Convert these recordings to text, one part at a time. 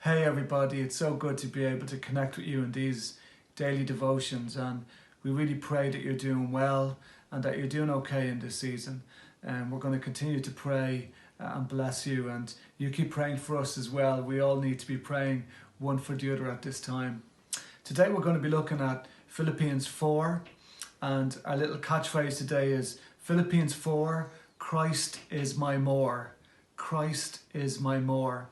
Hey everybody, it's so good to be able to connect with you in these daily devotions, and we really pray that you're doing well and that you're doing okay in this season. And we're going to continue to pray and bless you, and you keep praying for us as well. We all need to be praying one for the other at this time. Today we're going to be looking at Philippians 4, and our little catchphrase today is Philippians 4, Christ is my more. Christ is my more.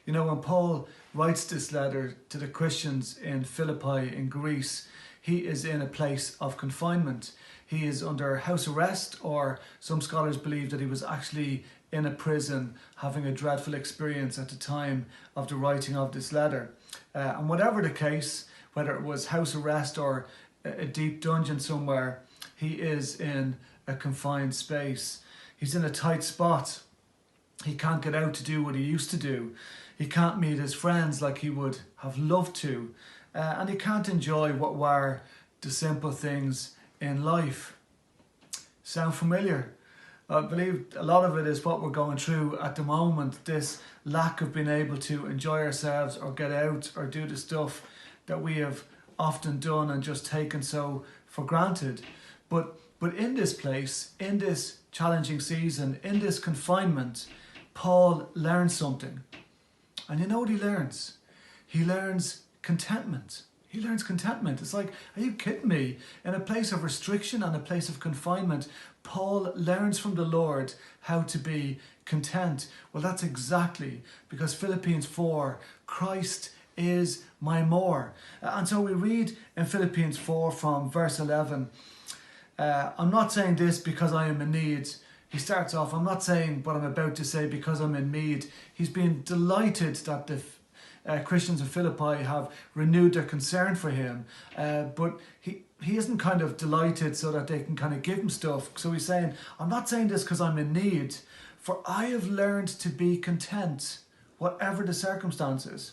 You know, when Paul writes this letter to the Christians in Philippi in Greece, he is in a place of confinement. He is under house arrest, or some scholars believe that he was actually in a prison having a dreadful experience at the time of the writing of this letter. And whatever the case, whether it was house arrest or a deep dungeon somewhere, he is in a confined space. He's in a tight spot. He can't get out to do what he used to do. He can't meet his friends like he would have loved to. And he can't enjoy what were the simple things in life. Sound familiar? I believe a lot of it is what we're going through at the moment. This lack of being able to enjoy ourselves or get out or do the stuff that we have often done and just taken so for granted. But in this place, in this challenging season, in this confinement, Paul learns something. And you know what he learns? He learns contentment. He learns contentment. It's like, are you kidding me? In a place of restriction and a place of confinement, Paul learns from the Lord how to be content. Well, that's exactly because Philippians 4, Christ is my more. And so we read in Philippians 4 from verse 11, I'm not saying this because I am in need. He starts off, I'm not saying what I'm about to say because I'm in need. He's been delighted that the Christians of Philippi have renewed their concern for him. But he isn't kind of delighted so that they can kind of give him stuff. So he's saying, I'm not saying this because I'm in need, for I have learned to be content, whatever the circumstances.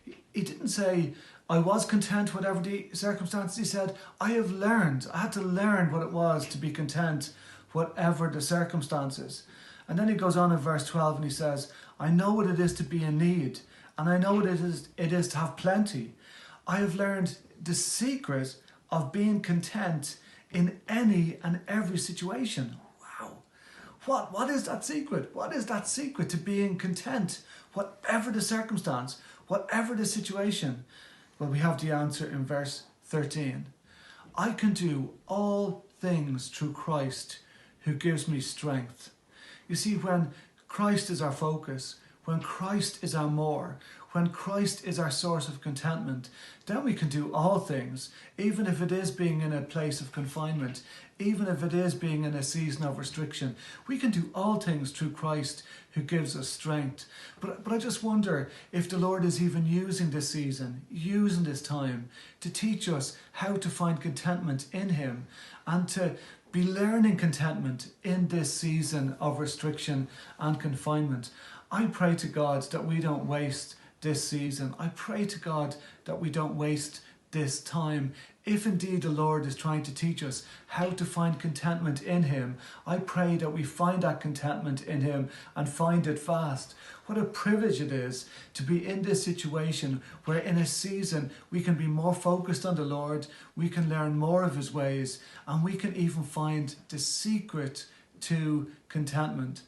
He didn't say, I was content whatever the circumstances. He said, I had to learn what it was to be content whatever the circumstances. And then he goes on in verse 12 and he says, I know what it is to be in need, and I know what it is to have plenty. I have learned the secret of being content in any and every situation. Wow. What is that secret? What is that secret to being content, whatever the circumstance, whatever the situation? Well, we have the answer in verse 13. I can do all things through Christ who gives me strength. You see, when Christ is our focus, when Christ is our more, when Christ is our source of contentment, then we can do all things, even if it is being in a place of confinement, even if it is being in a season of restriction. We can do all things through Christ who gives us strength. But I just wonder if the Lord is even using this season, using this time to teach us how to find contentment in him and to be learning contentment in this season of restriction and confinement. I pray to God that we don't waste this season. I pray to God that we don't waste this time. If indeed the Lord is trying to teach us how to find contentment in him, I pray that we find that contentment in him and find it fast. What a privilege it is to be in this situation where in a season we can be more focused on the Lord, we can learn more of his ways, and we can even find the secret to contentment.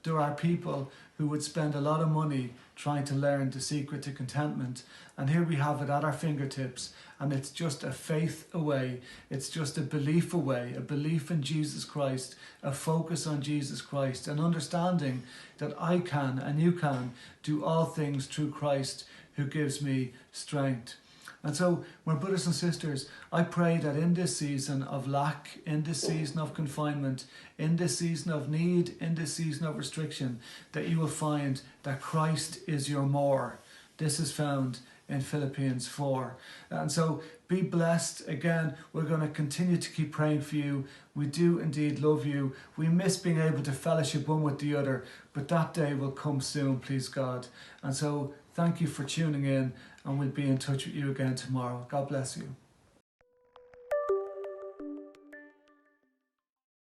There are people who would spend a lot of money trying to learn the secret to contentment, and here we have it at our fingertips, and it's just a faith away, it's just a belief away, a belief in Jesus Christ, a focus on Jesus Christ, an understanding that I can and you can do all things through Christ who gives me strength. And so, my brothers and sisters, I pray that in this season of lack, in this season of confinement, in this season of need, in this season of restriction, that you will find that Christ is your more. This is found in Philippians 4. And so, be blessed. Again, we're going to continue to keep praying for you. We do indeed love you. We miss being able to fellowship one with the other, but that day will come soon, please God. And so, thank you for tuning in, and we'll be in touch with you again tomorrow. God bless you.